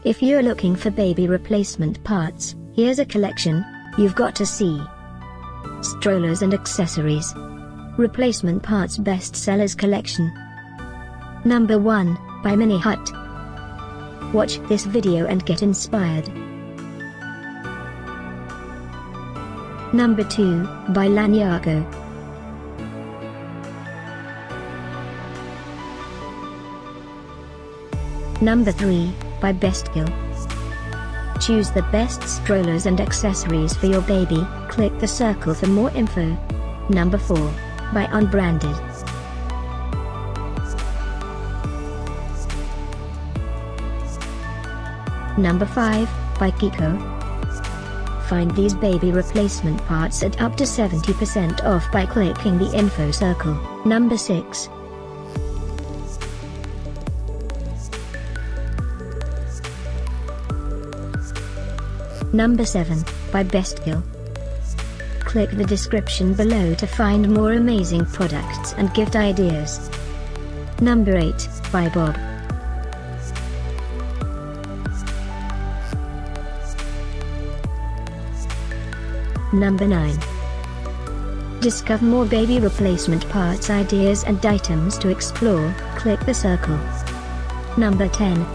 If you're looking for baby replacement parts, here's a collection you've got to see. Strollers and accessories. Replacement parts bestsellers collection. Number 1, by minihut. Watch this video and get inspired. Number 2, by Lanyarco. Number 3, by Bestgle. Choose the best strollers and accessories for your baby, click the circle for more info. Number 4, by Unbranded. Number 5, by Chicco. Find these baby replacement parts at up to 70% off by clicking the info circle. Number 6. Number 7, by Bestgle. Click the description below to find more amazing products and gift ideas. Number 8, by Bob. Number 9. Discover more baby replacement parts ideas and items to explore, click the circle. Number 10.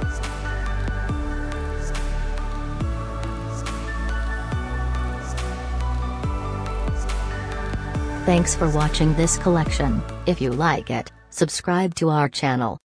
Thanks for watching this collection. If you like it, subscribe to our channel.